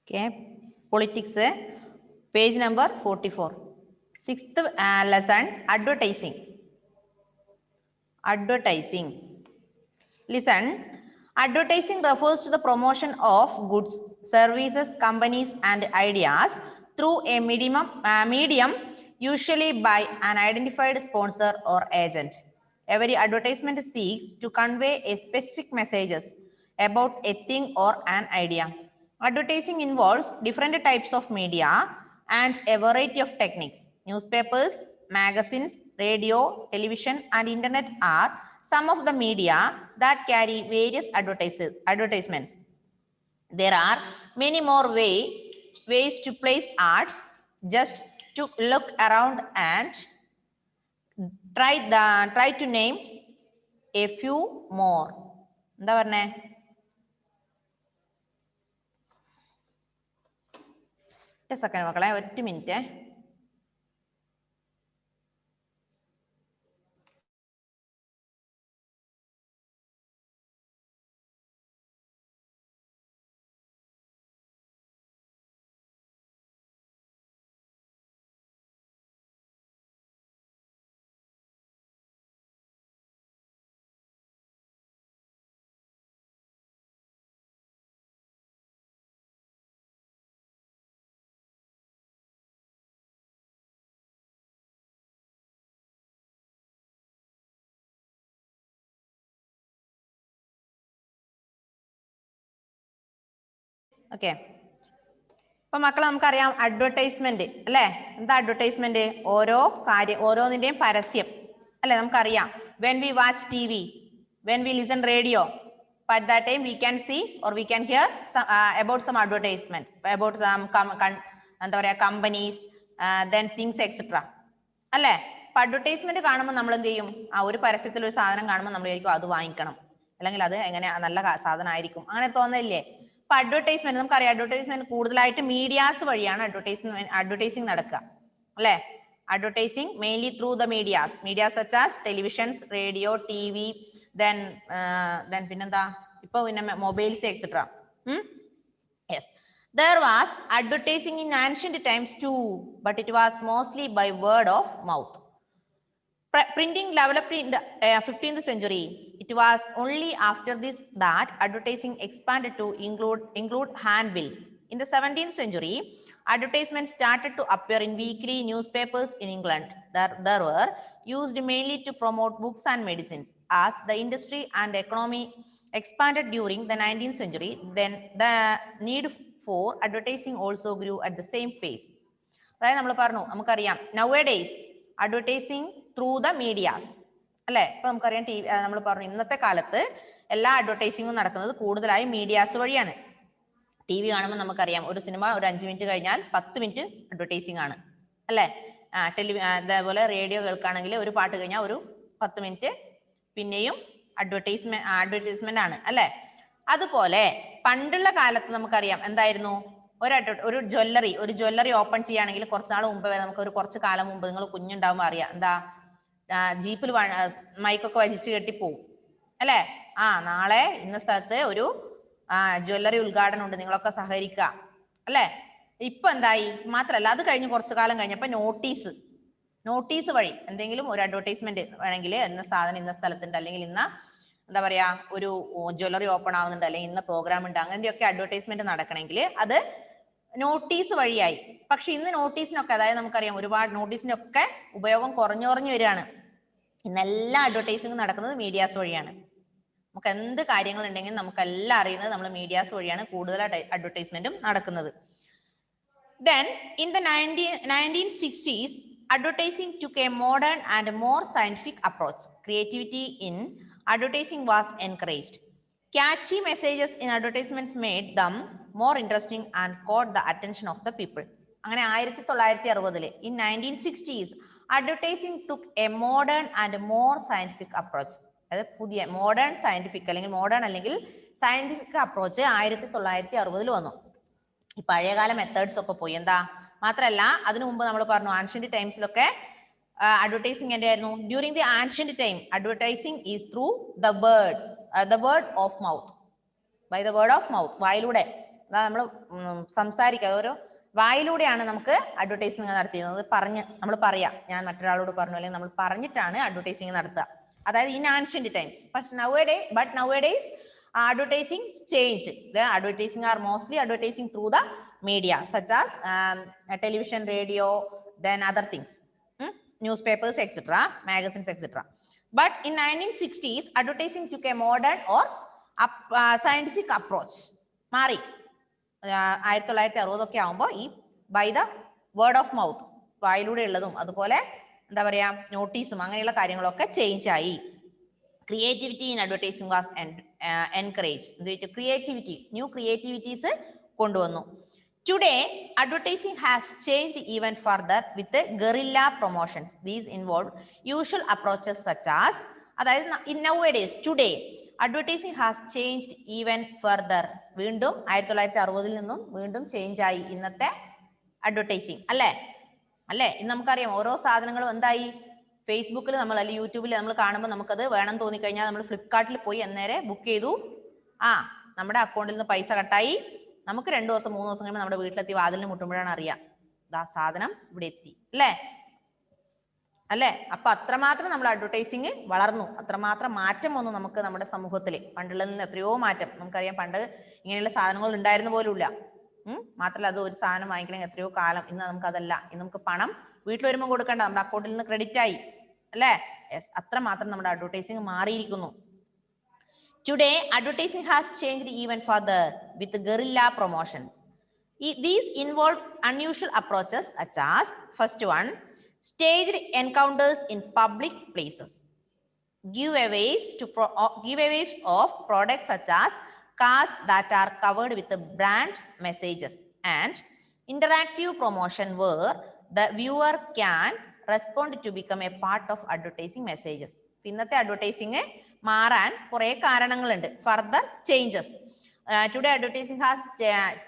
Okay, politics, page number 44. Sixth lesson, advertising. Advertising. Listen, advertising refers to the promotion of goods, services, companies, and ideas through a medium, usually by an identified sponsor or agent. Every advertisement seeks to convey a specific messages about a thing or an idea. Advertising involves different types of media and a variety of techniques. Newspapers, magazines, radio, television, and internet are some of the media that carry various advertisements. There are many more ways to place ads. Just to look around and try to name a few more. എന്താ പറഞ്ഞേ? Second മക്കളെ, ഒറ്റ minute. Okay, അപ്പൊ മക്കളെ നമുക്കറിയാം advertisement അല്ലെ. എന്താ advertisement? ഓരോന്നിന്റെയും പരസ്യം അല്ലെ. നമുക്കറിയാം when we watch TV, when we listen radio, at that time we can see or we can hear about some advertisement about some എന്താ പറയാ companies, then things etc. അല്ലെ. അപ്പൊ അഡ്വർടൈസ്മെന്റ് കാണുമ്പോൾ നമ്മൾ എന്ത് ചെയ്യും? ആ ഒരു പരസ്യത്തിൽ ഒരു സാധനം കാണുമ്പോൾ നമ്മൾ വിചാരിക്കും അത് വാങ്ങിക്കണം, അല്ലെങ്കിൽ അത് എങ്ങനെ നല്ല സാധനം ആയിരിക്കും, അങ്ങനെ തോന്നില്ലേ? അപ്പൊ അഡ്വർടൈസ്മെന്റ് നമുക്കറിയാം, അഡ്വർടൈസ്മെന്റ് കൂടുതലായിട്ട് മീഡിയാസ് വഴിയാണ് അഡ്വർടൈസിങ് നടക്കുക അല്ലെ. Advertising mainly through the media such as televisions, radio, TV, then pinenda ipo pinne mobiles etc. Yes, there was advertising in ancient times too, but it was mostly by word of mouth. Printing developed in the 15th century. It was only after this that advertising expanded to include handbills. In the 17th century, advertisements started to appear in weekly newspapers in England. They were used mainly to promote books and medicines. As the industry and economy expanded during the 19th century, then the need for advertising also grew at the same pace. അതായത് നമ്മൾ പറഞ്ഞു, നമുക്കറിയാം nowadays advertising through the medias അല്ലെ. ഇപ്പൊ നമുക്കറിയാം നമ്മൾ പറഞ്ഞു ഇന്നത്തെ കാലത്ത് എല്ലാ അഡ്വർടൈസിങ്ങും നടക്കുന്നത് കൂടുതലായി മീഡിയാസ് വഴിയാണ്. ടി വി കാണുമ്പോൾ നമുക്കറിയാം ഒരു സിനിമ ഒരു 5 മിനിറ്റ് കഴിഞ്ഞാൽ 10 മിനിറ്റ് അഡ്വർടൈസിങ് ആണ് അല്ലെ. അതേപോലെ റേഡിയോ കേൾക്കുകയാണെങ്കിൽ ഒരു പാട്ട് കഴിഞ്ഞാൽ ഒരു 10 മിനിറ്റ് പിന്നെയും അഡ്വർടൈസ്മെന്റ് ആണ് അല്ലെ. അതുപോലെ പണ്ടുള്ള കാലത്ത് നമുക്കറിയാം എന്തായിരുന്നു, ഒരു ജ്വല്ലറി ഓപ്പൺ ചെയ്യുകയാണെങ്കിൽ കുറച്ചാൾ മുമ്പ് വരെ നമുക്ക് കുറച്ച് കാലം മുമ്പ് നിങ്ങൾ കുഞ്ഞുണ്ടാവുമ്പോൾ അറിയാം എന്താ, ജീപ്പിൽ മൈക്കൊക്കെ വലിച്ചു കെട്ടി പോവും അല്ലെ. നാളെ ഇന്ന സ്ഥലത്ത് ഒരു ജ്വല്ലറി ഉദ്ഘാടനം ഉണ്ട്, നിങ്ങളൊക്കെ സഹകരിക്കുക അല്ലെ. ഇപ്പൊ എന്തായി? മാത്രല്ല അത് കഴിഞ്ഞ് കുറച്ചു കാലം കഴിഞ്ഞപ്പോ നോട്ടീസ് വഴി എന്തെങ്കിലും ഒരു അഡ്വർടൈസ്മെന്റ് വേണമെങ്കിൽ ഇന്ന സാധനം ഇന്ന സ്ഥലത്തുണ്ട്, അല്ലെങ്കിൽ ഇന്ന എന്താ പറയാ ഒരു ജ്വല്ലറി ഓപ്പൺ ആവുന്നുണ്ട്, അല്ലെങ്കിൽ ഇന്ന പ്രോഗ്രാം ഉണ്ട്, അങ്ങനെയൊക്കെ അഡ്വർടൈസ്മെന്റ് നടക്കണമെങ്കിൽ അത് നോട്ടീസ് വഴിയായി. പക്ഷെ ഇന്ന് നോട്ടീസിനൊക്കെ, അതായത് നമുക്കറിയാം ഒരുപാട് നോട്ടീസിനൊക്കെ ഉപയോഗം കുറഞ്ഞു വരികയാണ്. ഇന്ന് എല്ലാ അഡ്വർടൈസിംഗും നടക്കുന്നത് മീഡിയാസ് വഴിയാണ്. നമുക്ക് എന്ത് കാര്യങ്ങൾ ഉണ്ടെങ്കിലും നമുക്കെല്ലാം അറിയുന്നത് നമ്മൾ മീഡിയാസ് വഴിയാണ് കൂടുതൽ അഡ്വർടൈസ്മെന്റും നടക്കുന്നത്. Then in the 1960s, advertising took a modern and more scientific approach. Creativity in advertising was encouraged. Catchy messages in advertisements made them more interesting and caught the attention of the people. അങ്ങനെ 1960 in 1960s, advertising took a modern and more scientific approach. അതായത് പുതിയ modern scientific അല്ലെങ്കിൽ scientific approach 1960 വന്നു. ഈ പഴയകാല methods ഒക്കെ പോയി. എന്താ മാത്രല്ല അതിനു മുമ്പ് നമ്മൾ പറഞ്ഞു ആൻഷ്യന്റ് ടൈംസിലൊക്കെ അഡ്വർടൈസിംഗ് എന്തായിരുന്നു? During the ancient time advertising is through the word of mouth, by the word of mouth, വായിലൂടെ നമ്മൾ സംസാരിക്കുക, ഓരോ വായിലൂടെയാണ് നമുക്ക് അഡ്വർടൈസിങ് നടത്തിയിരുന്നത്. നമ്മൾ പറയാം, ഞാൻ മറ്റൊരാളോട് പറഞ്ഞു, അല്ലെങ്കിൽ നമ്മൾ പറഞ്ഞിട്ടാണ് അഡ്വർടൈസിങ് നടത്തുക. അതായത് in ancient times. But nowadays advertising changed. The advertising are mostly advertising through the media such as television, radio, then other things, newspapers, etc., magazines, etc. But in 1960s, advertising took a modern or scientific approach. മാറി 1960 ഒക്കെ ആവുമ്പോൾ ഈ by the word of mouth, വായിലൂടെ ഉള്ളതും അതുപോലെ എന്താ പറയാ നോട്ടീസും അങ്ങനെയുള്ള കാര്യങ്ങളൊക്കെ ചേഞ്ച് ആയി. Creativity in advertising was encourage. Creativity, new creativities കൊണ്ടുവന്നു. Today advertising has changed even further with guerrilla promotions. These involve usual approaches such as, അതായത് nowadays today advertising has changed even further. വീണ്ടും 1960 നിന്നും വീണ്ടും change ആയി ഇന്നത്തെ advertising, അല്ലേ? ഇന്ന് നമുക്കറിയാം ഓരോ സാധനങ്ങളും എന്തായി, ഫേസ്ബുക്കിൽ നമ്മൾ അല്ലെങ്കിൽ യൂട്യൂബിൽ നമ്മൾ കാണുമ്പോൾ നമുക്കത് വേണം തോന്നിക്കഴിഞ്ഞാൽ നമ്മൾ ഫ്ലിപ്കാർട്ടിൽ പോയി അന്നേരം ബുക്ക് ചെയ്തു, നമ്മുടെ അക്കൗണ്ടിൽ നിന്ന് പൈസ കട്ടായി, നമുക്ക് 2 ദിവസം 3 ദിവസം കഴിയുമ്പോൾ നമ്മുടെ വീട്ടിലെത്തി വാതിലിന് മുട്ടുമ്പോഴാണ് അറിയാം സാധനം ഇവിടെ എത്തി, അല്ലേ? അപ്പൊ അത്രമാത്രം നമ്മൾ അഡ്വർടൈസിങ് വളർന്നു, അത്രമാത്രം മാറ്റം വന്നു നമുക്ക് നമ്മുടെ സമൂഹത്തിൽ. പണ്ടുള്ളതിൽ നിന്ന് എത്രയോ മാറ്റം നമുക്കറിയാം. പണ്ട് ഇങ്ങനെയുള്ള സാധനങ്ങൾ ഉണ്ടായിരുന്ന പോലുമില്ല. മാത്രമല്ല അത് ഒരു സാധനം വാങ്ങിക്കണമെങ്കിൽ എത്രയോ കാലം. ഇന്ന് നമുക്ക് അതല്ല, ഇന്ന് നമുക്ക് പണം വീട്ടിൽ വരുമ്പോൾ കൊടുക്കേണ്ട, നമ്മുടെ അക്കൗണ്ടിൽ നിന്ന് ക്രെഡിറ്റ് ആയി, അല്ലേ? അത്രമാത്രം നമ്മുടെ അഡ്വർടൈസിങ് മാറിയിരിക്കുന്നു. Today advertising has changed even further with guerrilla promotions. These involve unusual approaches such as, first one, staged encounters in public places, giveaways of products such as cars that are covered with the brand messages, and interactive promotion where the viewer can respond to become a part of advertising messages. ഇന്നത്തെ advertising മാറാൻ കുറെ കാരണങ്ങളുണ്ട്. Further changes. Today advertising has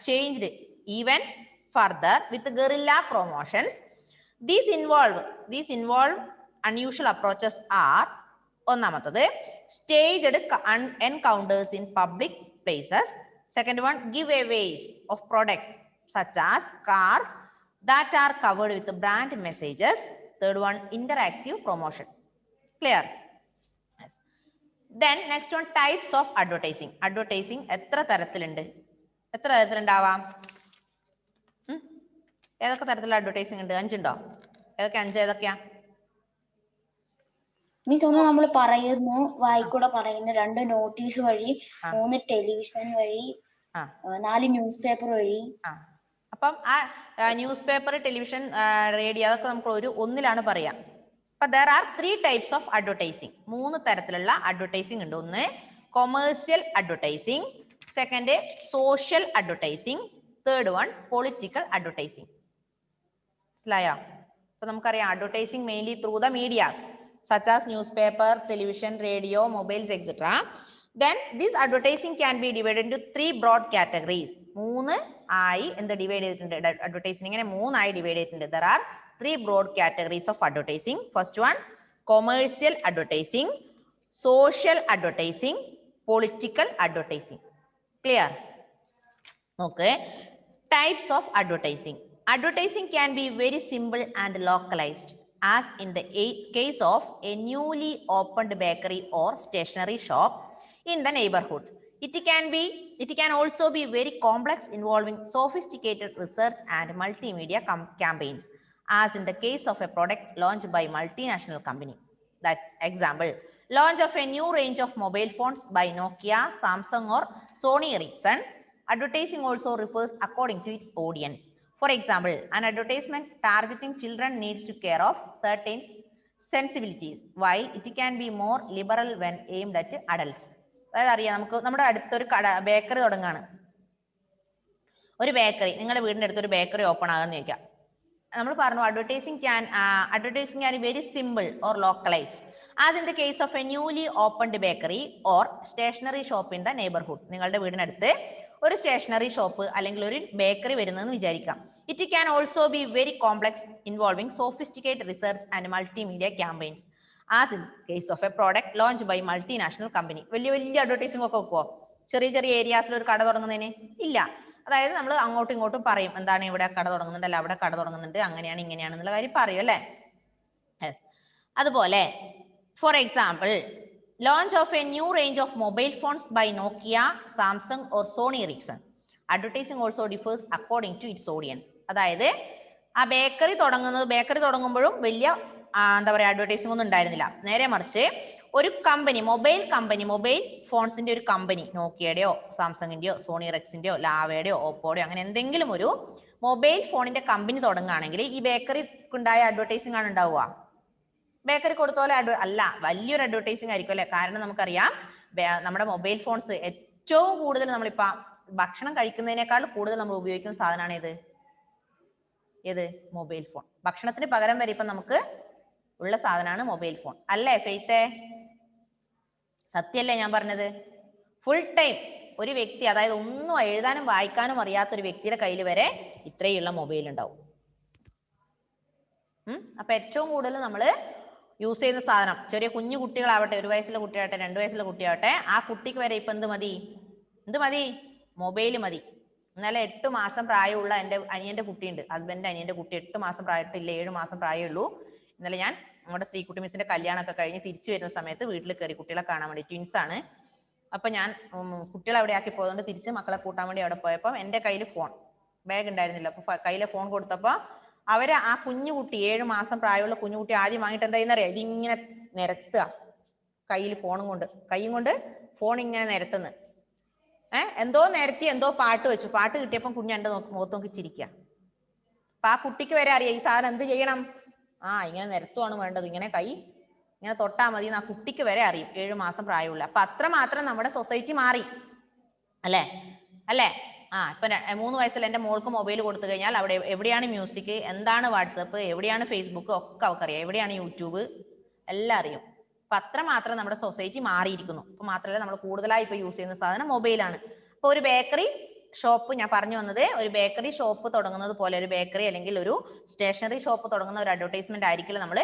changed even further with guerrilla promotions. These involve unusual approaches are, ഒന്നാമത്തത് staged encounters in public places. Second one, giveaways of products such as cars that are covered with brand messages. Third one, interactive promotion. Clear? Yes. Then next one, types of advertising. Advertising എത്ര തരത്തിലുണ്ടാവാം? ഏതൊക്കെ തരത്തിലുള്ള advertising ഉണ്ട്? 5 ഉണ്ടോ? ഏതൊക്കെ 5? ഏതൊക്കെയാ means? ഒന്ന് നമ്മൾ പറയുന്നു, വായിക്കൂടെ പറയുന്നു, 2 നോട്ടീസ് വഴി, 3 ടെലിവിഷൻ വഴി, 4 ന്യൂസ് പേപ്പർ വഴി. അപ്പം ആ ന്യൂസ് പേപ്പർ, ടെലിവിഷൻ, റേഡിയോ അതൊക്കെ നമുക്ക് ഒന്നിലാണ് പറയാം. അപ്പൊ there are 3 types of advertising. 3 തരത്തിലുള്ള അഡ്വർടൈസിംഗ് ഉണ്ട്. ഒന്ന് commercial advertising, second social advertising, third one political advertising. മനസ്സിലായോ? അപ്പൊ നമുക്കറിയാം advertising mainly through the medias such as newspaper, television, radio, mobiles, etc. Then this advertising can be divided into 3 broad categories. 3 ആയി divide ചെയ്തിട്ടുണ്ട്. Advertising ഇങ്ങനെ 3 ആയി divide ചെയ്തിട്ടുണ്ട്. There are 3 broad categories of advertising. First one, commercial advertising, social advertising, political advertising. Clear? Okay. Types of advertising. Advertising can be very simple and localized, as in the case of a newly opened bakery or stationery shop in the neighborhood. It can also be very complex, involving sophisticated research and multimedia campaigns, as in the case of a product launched by multinational company. That example, launch of a new range of mobile phones by Nokia, Samsung or Sony Ericsson. Advertising also refers according to its audience. For example, an advertisement targeting children needs to care of certain sensibilities, while it can be more liberal when aimed at adults. അതായത് അറിയാം, നമുക്ക് നമ്മുടെ അടുത്തൊരു bakery തുടങ്ങാണ്. ഒരു bakery, നിങ്ങളുടെ വീടിന്റെ അടുത്തൊരു bakery open ആകാന്ന് ചോദിക്കാം. നമ്മൾ പറഞ്ഞു advertising can be very simple or localized, as in the case of a newly opened bakery or stationery shop in the neighborhood. നിങ്ങളുടെ വീടിനടുത്ത് ഒരു സ്റ്റേഷനറി ഷോപ്പ് അല്ലെങ്കിൽ ഒരു ബേക്കറി വരുന്നതെന്ന് വിചാരിക്കാം. It can also be very complex, involving sophisticated research and multimedia campaigns, as in case of a product launch by multinational company. വലിയ advertising ഒക്കെ വെക്കുവോ ചെറിയ ഏരിയാസിൽ ഒരു കട തുടങ്ങുന്നതിന്? ഇല്ല. അതായത് നമ്മൾ അങ്ങോട്ടും ഇങ്ങോട്ടും പറയും, എന്താണ് ഇവിടെ കട തുടങ്ങുന്നുണ്ട്, അല്ല അവിടെ കട തുടങ്ങുന്നുണ്ട്, അങ്ങനെയാണ് ഇങ്ങനെയാണെന്നുള്ള കാര്യം പറയും അല്ലേ. യെസ്. അതുപോലെ for example, launch of a new range of mobile phones by Nokia, Samsung or Sony Ericsson. Advertising also differs according to its audience. അതായത് ആ ബേക്കറി തുടങ്ങുമ്പോഴും വലിയ എന്താ പറയുക അഡ്വർടൈസിംഗ് ഒന്നും ഉണ്ടായിരുന്നില്ല. നേരെ മറിച്ച് ഒരു കമ്പനി, മൊബൈൽ ഫോൺസിന്റെ ഒരു കമ്പനി, നോക്കിയയുടെയോ സാംസങ്ങിന്റെയോ സോണി എറിക്സിന്റെയോ ലാവയുടെയോ ഓപ്പോയുടെയോ അങ്ങനെ എന്തെങ്കിലും ഒരു മൊബൈൽ ഫോണിന്റെ കമ്പനി തുടങ്ങുകയാണെങ്കിൽ ഈ ബേക്കറിക്കുണ്ടായ അഡ്വർടൈസിംഗ് ആണ് ഉണ്ടാവുക. ബേക്കറി കൊടുത്ത പോലെ അല്ല, വലിയൊരു അഡ്വർടൈസിംഗ് ആയിരിക്കും അല്ലെ. കാരണം നമുക്കറിയാം നമ്മുടെ മൊബൈൽ ഫോൺസ് ഏറ്റവും കൂടുതൽ നമ്മളിപ്പോ ഭക്ഷണം കഴിക്കുന്നതിനേക്കാൾ കൂടുതൽ നമ്മൾ ഉപയോഗിക്കുന്ന സാധനമാണ് ഏത് മൊബൈൽ ഫോൺ. ഭക്ഷണത്തിന് പകരം വരെ ഇപ്പൊ നമുക്ക് ഉള്ള സാധനമാണ് മൊബൈൽ ഫോൺ അല്ലേ ഫെയ്ത്തെ? സത്യല്ലേ ഞാൻ പറഞ്ഞത്? ഫുൾ ടൈം ഒരു വ്യക്തി, അതായത് ഒന്നും എഴുതാനും വായിക്കാനും അറിയാത്ത ഒരു വ്യക്തിയുടെ കയ്യിൽ വരെ ഇത്രയുള്ള മൊബൈൽ ഉണ്ടാവും. അപ്പൊ ഏറ്റവും കൂടുതൽ നമ്മൾ യൂസ് ചെയ്യുന്ന സാധനം, ചെറിയ കുഞ്ഞു കുട്ടികളാവട്ടെ, 1 വയസ്സുള്ള കുട്ടിയാവട്ടെ, 2 വയസ്സുള്ള കുട്ടിയാവട്ടെ, ആ കുട്ടിക്ക് വരെ ഇപ്പൊ എന്ത് മതി? മൊബൈൽ മതി. ഇന്നലെ 8 മാസം പ്രായമുള്ള എൻ്റെ അനിയന്റെ കുട്ടിയുണ്ട്, ഹസ്ബൻഡിന്റെ അനിയന്റെ കുട്ടി 8 മാസം പ്രായത്തില്ല, 7 മാസം പ്രായമുള്ളൂ. ഇന്നലെ ഞാൻ നമ്മുടെ ശ്രീകുട്ടി മിസ്സിന്റെ കല്യാണമൊക്കെ കഴിഞ്ഞ് തിരിച്ചു വരുന്ന സമയത്ത് വീട്ടിൽ കയറി കുട്ടികളെ കാണാൻ വേണ്ടി, ട്വിൻസ് ആണ്. അപ്പൊ ഞാൻ കുട്ടികളെ അവിടെ ആക്കി പോയതുകൊണ്ട് തിരിച്ച് മക്കളെ കൂട്ടാൻ വേണ്ടി അവിടെ പോയപ്പോൾ എൻ്റെ കയ്യിൽ ഫോൺ, ബാഗ് ഉണ്ടായിരുന്നില്ല. അപ്പൊ കയ്യിലെ ഫോൺ കൊടുത്തപ്പോ അവര് ആ കുഞ്ഞുകുട്ടി, 7 മാസം പ്രായമുള്ള കുഞ്ഞുകുട്ടി ആദ്യം വാങ്ങിയിട്ട് എന്തായെന്നറിയാം, ഇതിങ്ങനെ നിരത്തുക, കൈയും കൊണ്ട് ഫോൺ ഇങ്ങനെ നിരത്തുന്നു. എന്തോ നിരത്തി എന്തോ പാട്ട് വെച്ചു, പാട്ട് കിട്ടിയപ്പം കുഞ്ഞ് എൻ്റെ മുഖത്ത് നോക്കി ചിരിക്കുക. അപ്പൊ ആ കുട്ടിക്ക് വരെ അറിയാം ഈ സാധനം എന്ത് ചെയ്യണം, ഇങ്ങനെ നിരത്തുവാണ് വേണ്ടത്, ഇങ്ങനെ കൈ ഇങ്ങനെ തൊട്ടാ മതി എന്ന് ആ കുട്ടിക്ക് വരെ അറിയും, 7 മാസം പ്രായമുള്ള. അപ്പൊ അത്രമാത്രം നമ്മുടെ സൊസൈറ്റി മാറി അല്ലേ. ഇപ്പൊ 3 വയസ്സിൽ എൻ്റെ മോൾക്ക് മൊബൈൽ കൊടുത്തു കഴിഞ്ഞാൽ അവിടെ എവിടെയാണ് മ്യൂസിക്, എന്താണ് വാട്സപ്പ്, എവിടെയാണ് ഫേസ്ബുക്ക് ഒക്കെ അവൾക്കറിയാം, എവിടെയാണ് യൂട്യൂബ് എല്ലാം അറിയും. അപ്പൊ അത്രമാത്രം നമ്മുടെ സൊസൈറ്റി മാറിയിരിക്കുന്നു. അപ്പൊ മാത്രമല്ല നമ്മൾ കൂടുതലായി ഇപ്പൊ യൂസ് ചെയ്യുന്ന സാധനം മൊബൈലാണ്. അപ്പൊ ഒരു ബേക്കറി ഷോപ്പ്, ഞാൻ പറഞ്ഞു വന്നത് ഒരു ബേക്കറി ഷോപ്പ് തുടങ്ങുന്നത് പോലെ, ഒരു ബേക്കറി അല്ലെങ്കിൽ ഒരു സ്റ്റേഷനറി ഷോപ്പ് തുടങ്ങുന്ന ഒരു അഡ്വർടൈസ്മെന്റ് ആയിരിക്കില്ല നമ്മൾ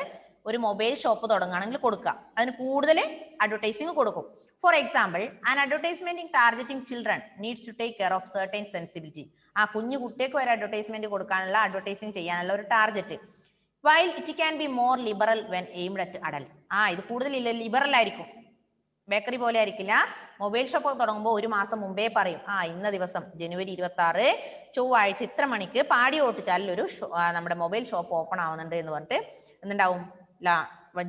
ഒരു മൊബൈൽ ഷോപ്പ് തുടങ്ങുകയാണെങ്കിൽ കൊടുക്കുക. അതിന് കൂടുതൽ അഡ്വർടൈസിംഗ് കൊടുക്കും. For example, an advertisement targeting children needs to take care of certain sensibility. ആ കുഞ്ഞു കുട്ടിക്ക് ഒരു അഡ്വർടൈസ്മെന്റ് കൊടുക്കാനുള്ള, അഡ്വർടൈസിംഗ് ചെയ്യാനുള്ള ഒരു target. While it can be more liberal when aimed at adults. ഇത് കൂടുതൽ ലിബറൽ ആയിരിക്കും, ബേക്കറി പോലെ ആയിരിക്കില്ല. മൊബൈൽ ഷോപ്പ് തുടങ്ങുമ്പോൾ 1 മാസം മുമ്പേ പറയും, ഇന്ന ദിവസം ജനുവരി 26 ചൊവ്വാഴ്ച ഇത്ര മണിക്ക് പാടി ഓട്ടിച്ചാലിൽ ഒരു നമ്മുടെ മൊബൈൽ ഷോപ്പ് ഓപ്പൺ ആവുന്നുണ്ട് എന്ന് പറഞ്ഞിട്ട് എന്തുണ്ടാവും,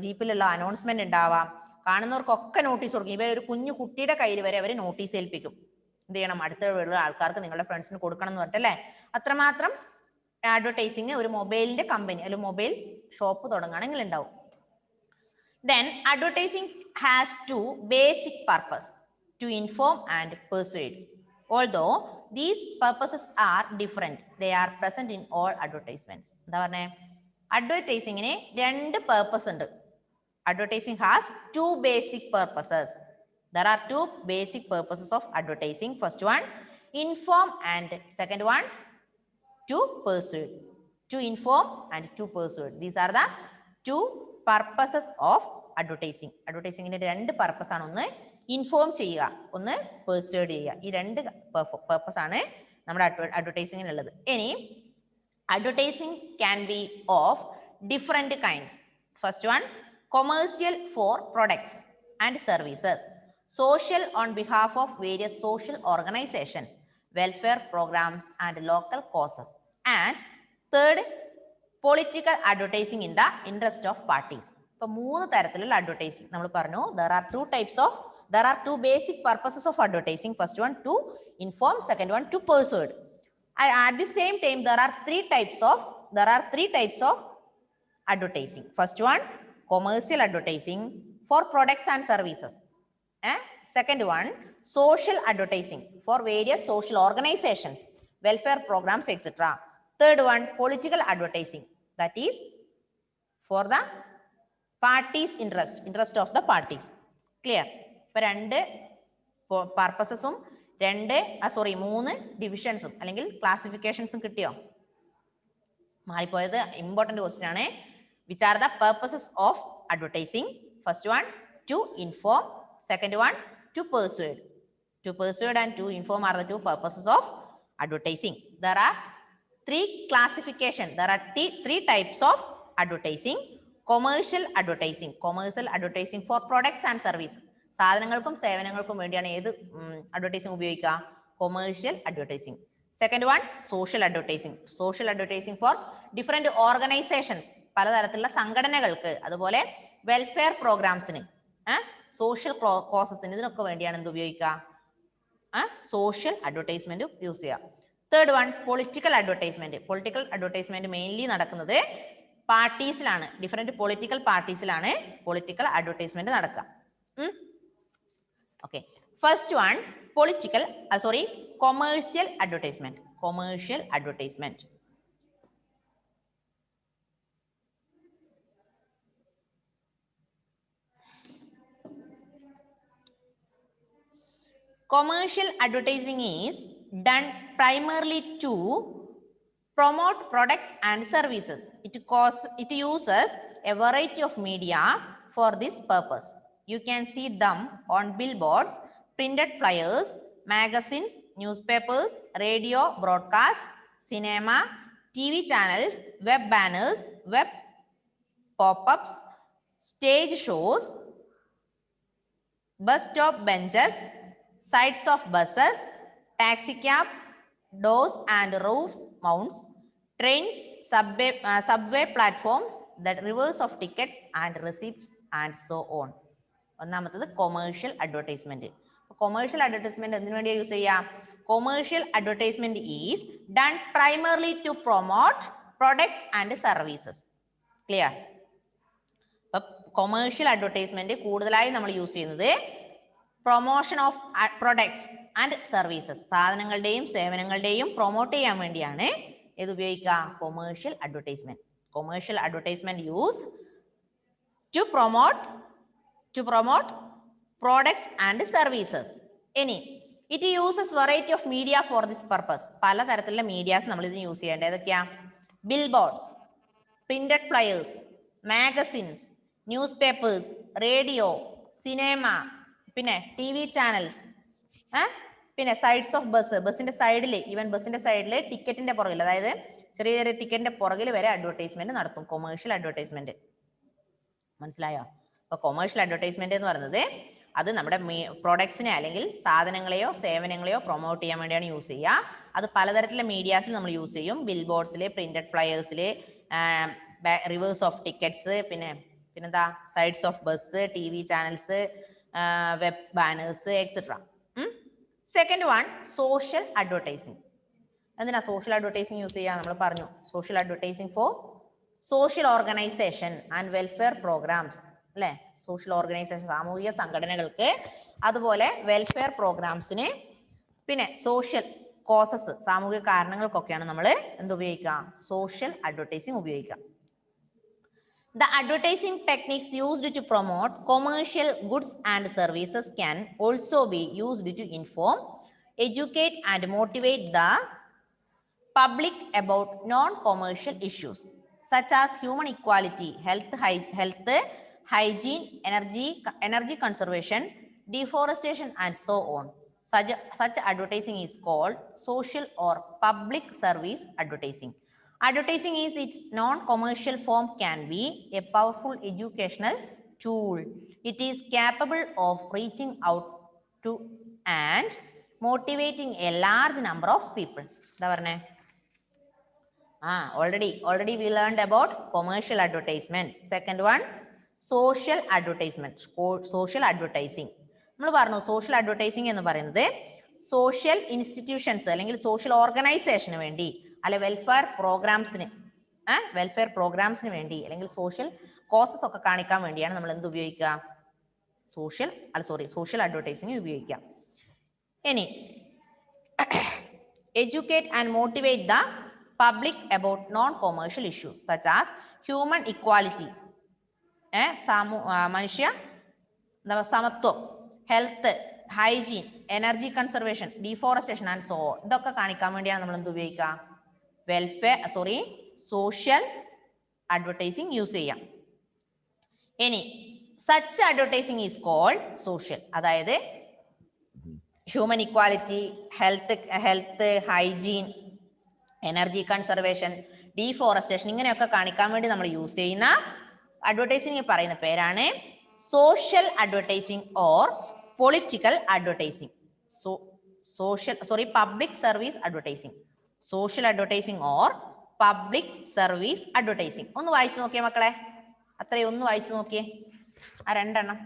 ജീപ്പിലുള്ള അനൗൺസ്മെന്റ് ഉണ്ടാവാം. കാണുന്നവർക്കൊക്കെ നോട്ടീസ് കൊടുക്കും. ഇവർ ഒരു കുഞ്ഞു കുട്ടിയുടെ കയ്യിൽ വരെ അവർ നോട്ടീസ് ഏൽപ്പിക്കും, എന്ത് ചെയ്യണം, അടുത്ത വീട്ടിലുള്ള ആൾക്കാർക്ക് നിങ്ങളുടെ ഫ്രണ്ട്സിന് കൊടുക്കണം എന്ന് പറഞ്ഞിട്ടല്ലേ. അത്രമാത്രം അഡ്വർടൈസിങ് ഒരു മൊബൈലിന്റെ കമ്പനി അല്ലെങ്കിൽ മൊബൈൽ ഷോപ്പ് തുടങ്ങുകയാണെങ്കിൽ ഉണ്ടാവും. Then advertising has 2 basic purposes: to inform and persuade. Although these purposes are different, they are present in all advertisements. എന്താ പറഞ്ഞേ? അഡ്വർടൈസിങ്ങിന് 2 purpose ഉണ്ട്. Advertising has 2 basic purposes. There are 2 basic purposes of advertising. First one, inform, and second one, to persuade. To inform and to persuade. These are the 2 purposes of advertising. Advertising ന്റെ 2 purpose ആണ്, ഒന്ന് inform ചെയ്യുക, ഒന്ന് persuade ചെയ്യുക. ഈ 2 purpose ആണ് നമ്മുടെ അഡ്വർടൈസിങ്ങിനുള്ളത്. ഇനി advertising can be of different kinds. First one, commercial for products and services, social on behalf of various social organizations, welfare programs and local causes, and third, political advertising in the interest of parties. ഇപ്പൊ 3 തരത്തിലുള്ള advertising നമ്മൾ പറഞ്ഞു. there are two basic purposes of advertising. First one, to inform, second one, to persuade. At the same time, there are three types of advertising. First one, commercial advertising for products and services. Second one, social advertising for various social organizations, welfare programs, etc. Third one, political advertising, that is for the parties' interest of the parties. Clear? ഇപ്പൊ 2 പർപ്പസസും 3 ഡിവിഷൻസും അല്ലെങ്കിൽ ക്ലാസിഫിക്കേഷൻസും കിട്ടിയോ? മാറിപ്പോയത് important question ആണ്. Which are the purposes of advertising? First one, to inform. Second one, to persuade. To persuade and to inform are the 2 purposes of advertising. There are three classifications. There are three types of advertising. Commercial advertising. Commercial advertising for products and services. സാധനങ്ങൾക്കും സേവനങ്ങൾക്കും വേണ്ടിയാണ് ഏത് advertising ഉപയോഗിക്കുക? Commercial advertising. Second one social advertising. Social advertising four different organisations, പലതരത്തിലുള്ള സംഘടനകൾക്ക്, അതുപോലെ welfare പ്രോഗ്രാംസിന്, social കോസസിന്, ഇതിനൊക്കെ വേണ്ടിയാണ് എന്ത് ഉപയോഗിക്കുക? സോഷ്യൽ അഡ്വർടൈസ്മെന്റ് യൂസ് ചെയ്യുക. Third one political advertisement. Political advertisement mainly നടക്കുന്നത് പാർട്ടീസിലാണ്, ഡിഫറെന്റ് പൊളിറ്റിക്കൽ പാർട്ടീസിലാണ് പൊളിറ്റിക്കൽ അഡ്വർടൈസ്മെന്റ് നടക്കുക. Okay, first one commercial advertisement. Commercial advertisement. Commercial advertising is done primarily to promote products and services. It uses a variety of media for this purpose. You can see them on billboards, printed flyers, magazines, newspapers, radio broadcasts, cinema, TV channels, web banners, web pop-ups, stage shows, bus stop benches, sides of buses, taxi cab, doors and roofs mounts, trains, subway platforms, the reverse of tickets and receipts and so on. ഒന്നാമത്തത് commercial advertisement. Commercial advertisement എന്തിനു വേണ്ടിയാണ് use ചെയ്യുക? Commercial advertisement is done primarily to promote products and services. Clear? അപ്പൊ commercial advertisement കൂടുതലായി നമ്മൾ use ചെയ്യുന്നത് promotion of products and services, സാധനങ്ങളുടെയും സേവനങ്ങളുടെയും പ്രൊമോട്ട് ചെയ്യാൻ വേണ്ടിയാണ് ഇത് ഉപയോഗിക്കുക? Commercial advertisement. Commercial advertisement use to promote products and services. It uses variety of media for this purpose. പല തരത്തിലുള്ള മീഡിയാസ് നമ്മൾ ഇതിന് യൂസ് ചെയ്യേണ്ടത് ഏതൊക്കെയാ? Billboards, printed flyers, magazines, news papers, radio, cinema, പിന്നെ TV ചാനൽസ്, പിന്നെ സൈഡ്സ് ഓഫ് ബസ്, ബസ്സിന്റെ സൈഡിൽ, ഈവൻ ബസ്സിന്റെ സൈഡിൽ ടിക്കറ്റിന്റെ പുറകിൽ, അതായത് ചെറിയ ചെറിയ ടിക്കറ്റിന്റെ പുറകിൽ വരെ അഡ്വർടൈസ്മെന്റ് നടത്തും. Commercial advertisement. മനസ്സിലായോ? അപ്പൊ കൊമേഴ്ഷ്യൽ അഡ്വർടൈസ്മെന്റ് എന്ന് പറയുന്നത് അത് നമ്മുടെ പ്രോഡക്ട്സിനെ അല്ലെങ്കിൽ സാധനങ്ങളെയോ സേവനങ്ങളെയോ പ്രൊമോട്ട് ചെയ്യാൻ വേണ്ടിയാണ് യൂസ് ചെയ്യുക. അത് പലതരത്തിലുള്ള മീഡിയാസിൽ നമ്മൾ യൂസ് ചെയ്യും. ബിൽബോർഡ്സില്, പ്രിന്റഡ് ഫ്ലയേഴ്സില്, റിവേഴ്സ് ഓഫ് ടിക്കറ്റ്സ്, പിന്നെന്താ sides of bus, TV channels, web banners etcetera. Second one social advertising. എന്തിനാ സോഷ്യൽ അഡ്വർടൈസിങ് യൂസ് ചെയ്യുക? നമ്മൾ പറഞ്ഞു social advertising for social organisation and welfare programmes, അല്ലെ? സോഷ്യൽ ഓർഗനൈസേഷൻ, സാമൂഹിക സംഘടനകൾക്ക്, അതുപോലെ വെൽഫെയർ പ്രോഗ്രാംസിന്, പിന്നെ സോഷ്യൽ കോസസ്, സാമൂഹിക കാരണങ്ങൾക്കൊക്കെയാണ് നമ്മൾ എന്തുപയോഗിക്കുക? സോഷ്യൽ അഡ്വർടൈസിങ് ഉപയോഗിക്കുക. The advertising techniques used to promote commercial goods and services can also be used to inform, educate and motivate the public about non-commercial issues such as human equality, health, hygiene, energy conservation, deforestation and so on. Such advertising is called social or public service advertising. Advertising is its non-commercial form can be a powerful educational tool. It is capable of reaching out to and motivating a large number of people. Already we learned about commercial advertisement. Second one, social advertisement. Social advertising. നമ്മൾ പറഞ്ഞു social advertising എന്ന് പറയുന്നത് social institutions അല്ലെങ്കിൽ social ഓർഗനൈസേഷന് വേണ്ടി, അല്ലെ welfare പ്രോഗ്രാംസിന് വേണ്ടി, അല്ലെങ്കിൽ സോഷ്യൽ കോസസ് ഒക്കെ കാണിക്കാൻ വേണ്ടിയാണ് നമ്മൾ എന്ത് ഉപയോഗിക്കുക? സോഷ്യൽ അഡ്വർടൈസിംഗ് ഉപയോഗിക്കുക. ഇനി educate and motivate the public about non-commercial issues such as human equality, മനുഷ്യ സമത്വം, health, hygiene, energy conservation, deforestation and so on. ഇതൊക്കെ കാണിക്കാൻ വേണ്ടിയാണ് നമ്മൾ എന്ത് ഉപയോഗിക്കുക? സോഷ്യൽ അഡ്വർടൈസിംഗ് യൂസ് ചെയ്യാം. ഇനി such advertising is called social. അതായത് human equality, health hygiene, energy conservation, deforestation, ഇങ്ങനെയൊക്കെ കാണിക്കാൻ വേണ്ടി നമ്മൾ യൂസ് ചെയ്യുന്ന അഡ്വർടൈസിംഗ് പറയുന്ന പേരാണ് social advertising or political advertising. Public service advertising. Social advertising or public service advertising. ഒന്ന് വായിച്ചു നോക്കിയേ മക്കളെ, അത്രയും ഒന്ന് വായിച്ചു നോക്കിയേ ആ രണ്ടെണ്ണം.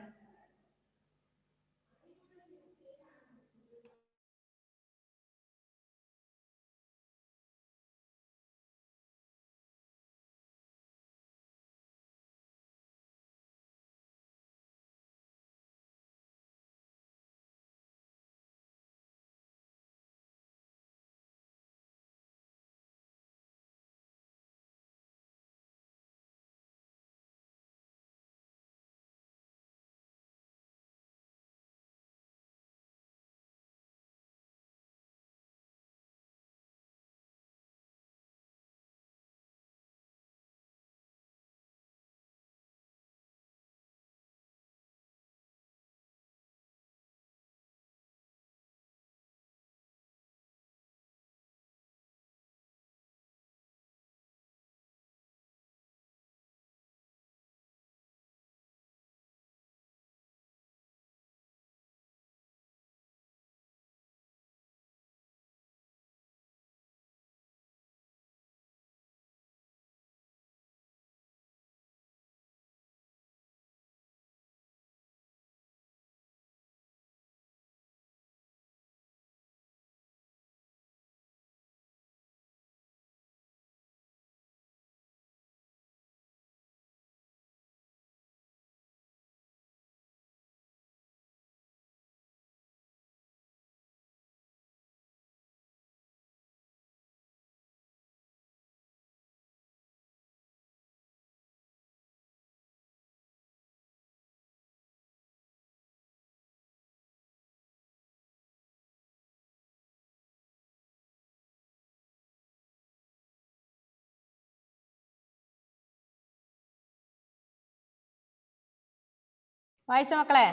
വായിച്ചോ മക്കളെ?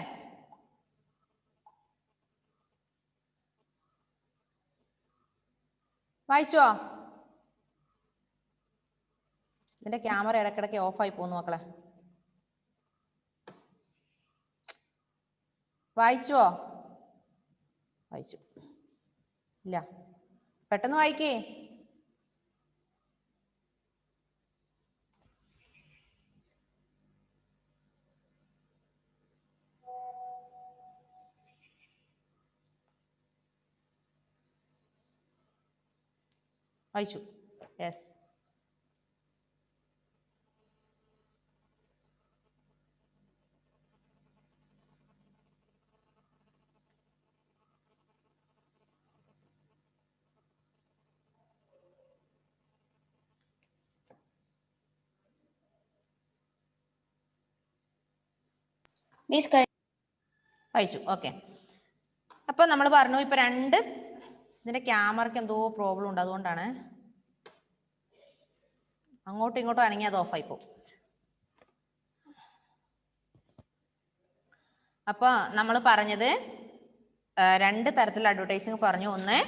വായിച്ചോ? ഇതിന്റെ ക്യാമറ ഇടയ്ക്കിടയ്ക്ക് ഓഫായി പോകുന്നു മക്കളെ. വായിച്ചോ? വായിച്ചു ഇല്ല, പെട്ടെന്ന് വായിക്കേ. വായിച്ചു. യെസ്. വായിച്ചു. ഓക്കെ. അപ്പൊ നമ്മൾ പറഞ്ഞു ഇപ്പൊ രണ്ട് ഇതിന്റെ ക്യാമറയ്ക്ക് എന്തോ പ്രോബ്ലം ഉണ്ട്, അതുകൊണ്ടാണ് അങ്ങോട്ടും ഇങ്ങോട്ടും അനങ്ങി അത് ഓഫായി പോകും. അപ്പൊ നമ്മൾ പറഞ്ഞത് രണ്ട് തരത്തിലുള്ള അഡ്വർടൈസിങ് പറഞ്ഞു. ഒന്ന്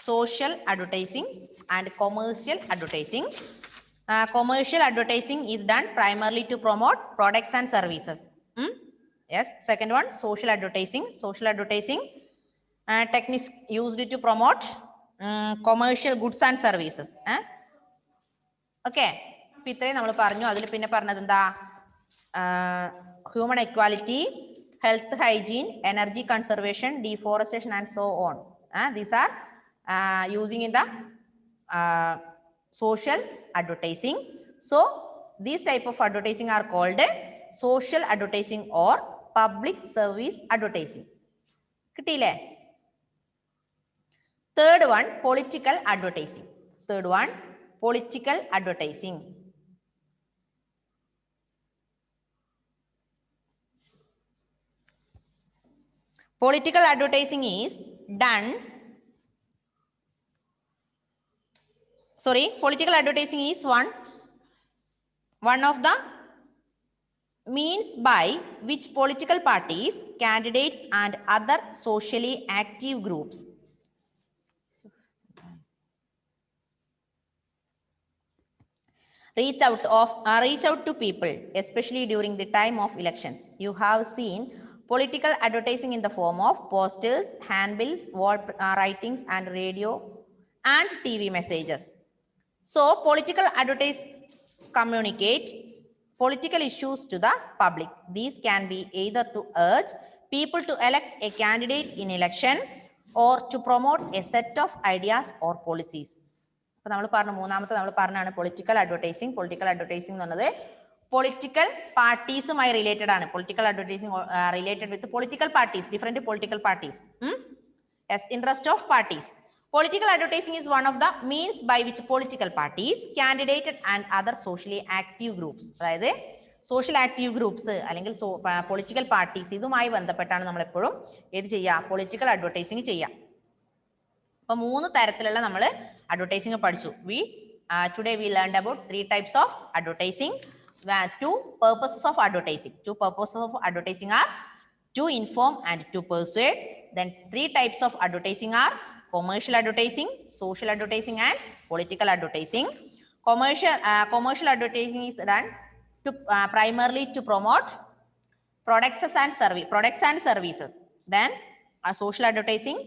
social advertising and commercial advertising. Commercial advertising is done primarily to promote products and services. Yes. Second one, social advertising. Social advertising techniques used to promote commercial goods and services. Okay. ഇപ്പൊ ഇത്രയും നമ്മൾ പറഞ്ഞു. അതിൽ പിന്നെ പറഞ്ഞത് എന്താ? Human equality, health hygiene, energy conservation, deforestation and so on. These are using in the social advertising. So these type of advertising are called social advertising or public service advertising. കിട്ടിയില്ലേ? Third one, political advertising. Third one, political advertising. Political advertising is done. Political advertising is one of the means by which political parties, candidates and other socially active groups reach out to people, especially during the time of elections. You have seen political advertising in the form of posters, handbills, wall writings and radio and TV messages. So political advertising communicate political issues to the public. These can be either to urge people to elect a candidate in election or to promote a set of ideas or policies. അപ്പോൾ നമ്മൾ പറഞ്ഞു മൂന്നാമത്തെ നമ്മൾ പറഞ്ഞാണ് political advertising. Political advertising എന്ന് പറഞ്ഞത് political പാർട്ടീസുമായി related ആണ്. Political advertising related with political parties, different political parties, interest of parties. Political advertising is one of the means by which political parties, candidates and other socially active groups, അതായത് social active groups അല്ലെങ്കിൽ political parties, ഇതുമായി ബന്ധപ്പെട്ടാണ് നമ്മൾ എപ്പോഴും ഏത് ചെയ്യുക, political advertising ചെയ്യുക. അപ്പോൾ 3 തരത്തിലുള്ള നമ്മൾ അഡ്വർടൈസിങ് പഠിച്ചു. Today we learned about 3 types of advertising. 2 purposes of advertising. 2 purposes of advertising are to inform and to persuade. Then 3 types of advertising are commercial advertising, social advertising and political advertising. Commercial advertising is done to primarily to promote products and services. Then social advertising,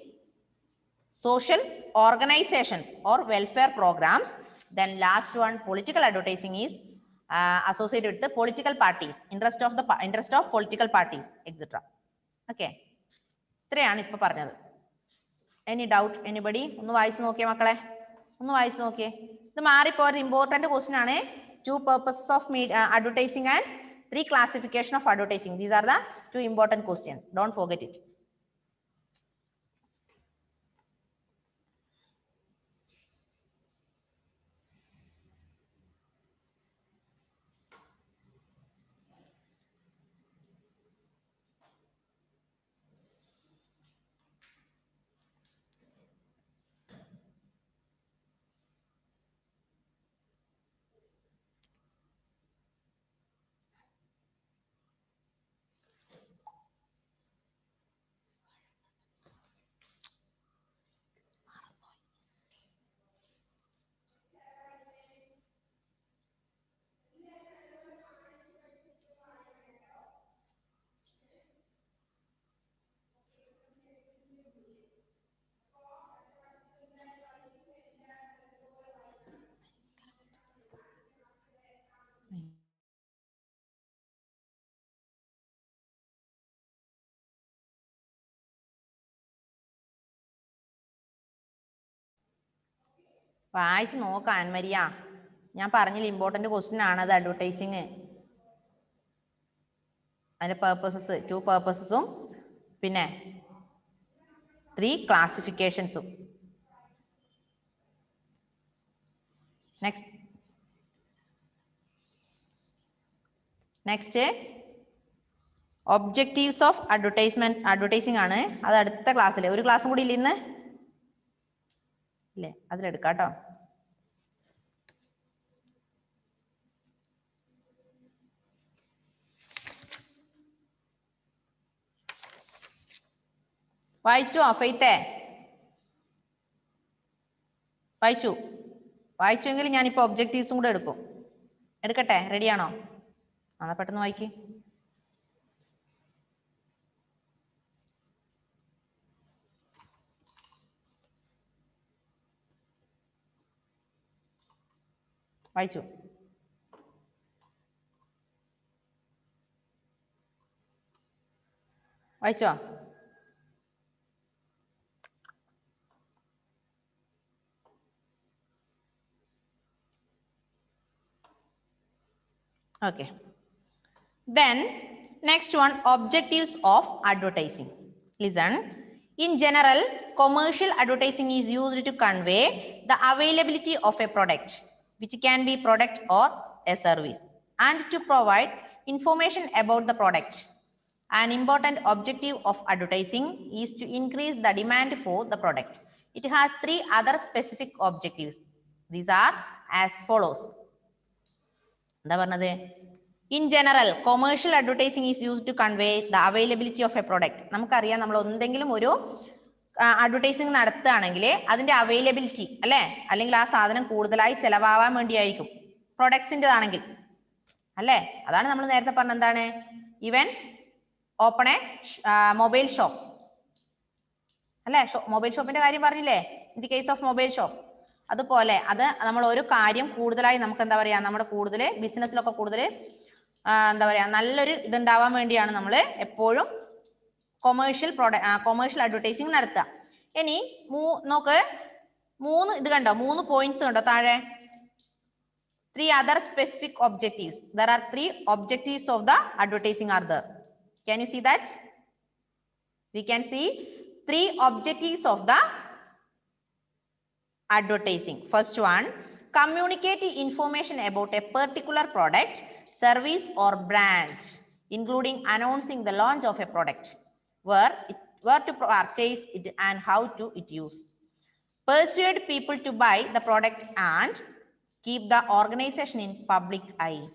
social organizations or welfare programs. Then last one, political advertising is associated with the political parties, interest of political parties, etc. Okay, ഇത്രയാണ് ഇപ്പൊ പറഞ്ഞത്. Any doubt anybody? ഒന്ന് വായിച്ചു നോക്കിയേ മക്കളെ, ഒന്ന് വായിച്ചു നോക്കിയേ. ഇത് മാറിപ്പോയത് ഇമ്പോർട്ടന്റ് ക്വസ്റ്റ്യൻ ആണ്. 2 purposes of advertising and 3 classification of advertising. These are the 2 important questions. Don't forget it. വായിച്ച് നോക്കാം ആൻമരിയ, ഞാൻ പറഞ്ഞില്ല ഇമ്പോർട്ടന്റ് ക്വസ്റ്റ്യൻ ആണത് അഡ്വർടൈസിങ്. അതിന്റെ പേർപ്പസസ് 2 പേർപ്പസസും പിന്നെ 3 ക്ലാസിഫിക്കേഷൻസും. നെക്സ്റ്റ് ഒബ്ജക്റ്റീവ്സ് ഓഫ് അഡ്വർടൈസിംഗ് ആണ്. അത് അടുത്ത ക്ലാസ്സിൽ, ഒരു ക്ലാസ്സും കൂടി ഇല്ല ഇന്ന് ഇല്ലേ, അതിലെടുക്കാം കേട്ടോ. വായിച്ചു ഫെയ്ത്തെ? വായിച്ചുവെങ്കിൽ ഞാനിപ്പോൾ ഒബ്ജക്റ്റീവ്സും കൂടെ എടുക്കട്ടെ? റെഡിയാണോ? എന്നാ പെട്ടെന്ന് വായിക്ക്. വായിച്ചോ? Okay. Then next one, objectives of advertising. Listen. In general, commercial advertising is used to convey the availability of a product, which can be product or a service, and to provide information about the product. An important objective of advertising is to increase the demand for the product. It has 3 other specific objectives. These are as follows. എന്താ പറഞ്ഞത്? In general commercial advertising is use to convey the availability of a product. നമുക്കറിയാം നമ്മൾ എന്തെങ്കിലും ഒരു advertising നടത്തുകയാണെങ്കിൽ അതിന്റെ availability അല്ലെ, അല്ലെങ്കിൽ ആ സാധനം കൂടുതലായി ചെലവാവാൻ വേണ്ടിയായിരിക്കും, പ്രൊഡക്ട്സിൻ്റെതാണെങ്കിൽ അല്ലേ. അതാണ് നമ്മൾ നേരത്തെ പറഞ്ഞ എന്താണ്, even open A mobile shop അല്ലെ, മൊബൈൽ ഷോപ്പിന്റെ കാര്യം പറഞ്ഞില്ലേ, in the case of mobile shop. അതുപോലെ അത് നമ്മൾ ഒരു കാര്യം കൂടുതലായി നമുക്ക് എന്താ പറയാ, നമ്മുടെ കൂടുതൽ ബിസിനസ്സിലൊക്കെ കൂടുതൽ എന്താ പറയാ നല്ലൊരു ഇതുണ്ടാവാൻ വേണ്ടിയാണ് നമ്മൾ എപ്പോഴും കൊമേഴ്ഷ്യൽ അഡ്വർടൈസിങ് നടത്തുക. ഇനി നോക്ക്, 3 ഇത് കണ്ടോ, 3 പോയിന്റ്സ് കണ്ടോ താഴെ. 3 other specific objectives. There are 3 objectives of the advertising are there. Can you see that? We can see 3 objectives of the advertising. First one, communicate information about a particular product, service or brand, including announcing the launch of a product, where to purchase it and how to it use. Persuade people to buy the product and keep the organization in public eye.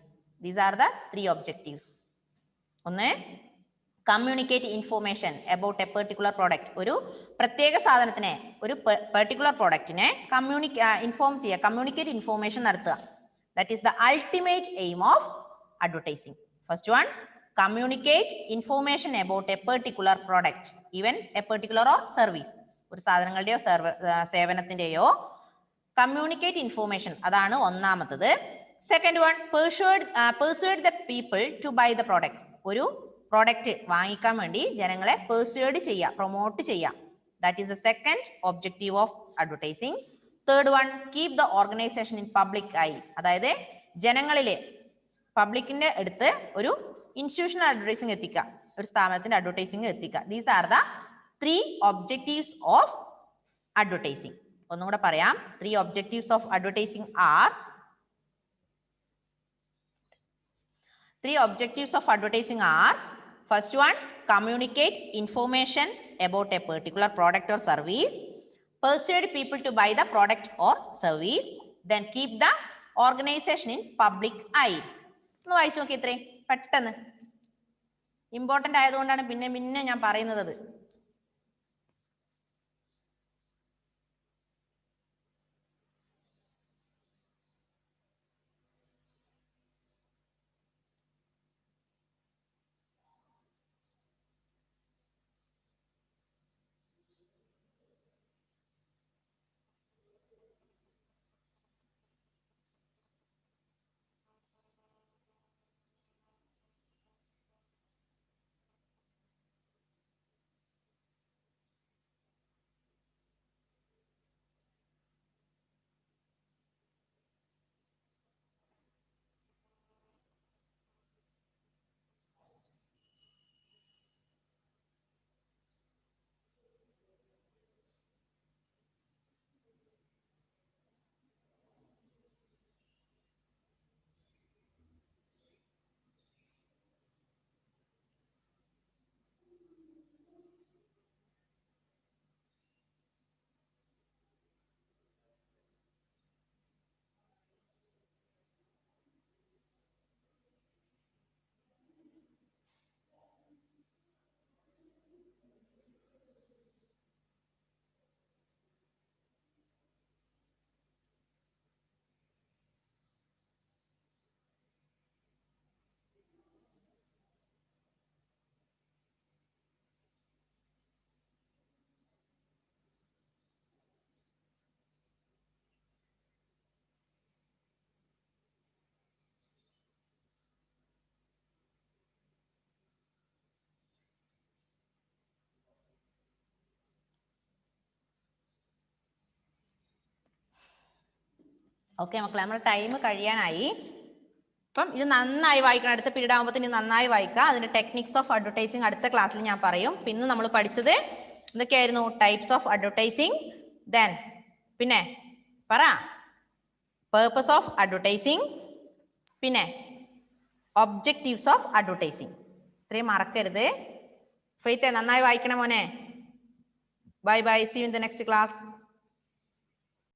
These are the 3 objectives. ഒന്ന്, communicate information about a particular product. ഒരു പ്രത്യേക സാധനത്തിനെ, ഒരു particular പ്രോഡക്റ്റിനെ inform ചെയ്യുക, communicate information നടത്തുക. That is the ultimate aim of advertising. First one, communicate information about a particular product, even a particular or service. ഒരു സാധനങ്ങളുടെയോ സേവനത്തിന്റെയോ കമ്മ്യൂണിക്കേറ്റ് ഇൻഫോർമേഷൻ, അതാണ് ഒന്നാമത്തത്. Second one, persuade the people to buy the product. ഒരു product വാങ്ങിക്കാൻ വേണ്ടി ജനങ്ങളെ persuade ചെയ്യുക, പ്രൊമോട്ട് ചെയ്യുക. That is the second objective of advertising. Third one, keep the organisation in public I. അതായത് ജനങ്ങളിലെ, പബ്ലിക്കിന്റെ അടുത്ത് ഒരു ഇൻസ്റ്റിറ്റ്യൂഷണൽ അഡ്വർടൈസിംഗ് എത്തിക്കുക, ഒരു സ്ഥാപനത്തിന്റെ അഡ്വർടൈസിംഗ് എത്തിക്കുക. These are the 3 objectives of advertising. ഒന്നുകൂടെ പറയാം. 3 objectives of advertising are, 3 objectives of advertising are, first one, communicate information about a particular product or service, persuade people to buy the product or service, then keep the organization in public eye. ഒന്ന് വായിച്ചു നോക്കി, ഇത്രയും പെട്ടെന്ന്. Important ആയതുകൊണ്ടാണ് പിന്നെ ഞാൻ പറയുന്നത്. Okay മക്കളെ, നമ്മൾ ടൈം കഴിയാനായി. അപ്പം ഇത് നന്നായി വായിക്കണം. അടുത്ത പീരീഡ് ആകുമ്പോഴത്തേന് നന്നായി വായിക്കുക. അതിന്റെ ടെക്നിക്സ് ഓഫ് അഡ്വർടൈസിങ് അടുത്ത ക്ലാസ്സിൽ ഞാൻ പറയും. പിന്നെ നമ്മൾ പഠിച്ചത് എന്തൊക്കെയായിരുന്നു? ടൈപ്സ് ഓഫ് അഡ്വർടൈസിങ്, ദെൻ പിന്നെ പറ പേർപ്പസ് ഓഫ് അഡ്വർടൈസിങ്, പിന്നെ ഒബ്ജക്റ്റീവ്സ് ഓഫ് അഡ്വർടൈസിങ്. ഇത്രയും മറക്കരുത്. ഫെയ്ത്തെ നന്നായി വായിക്കണം മോനെ. Bye bye, see you in the next class.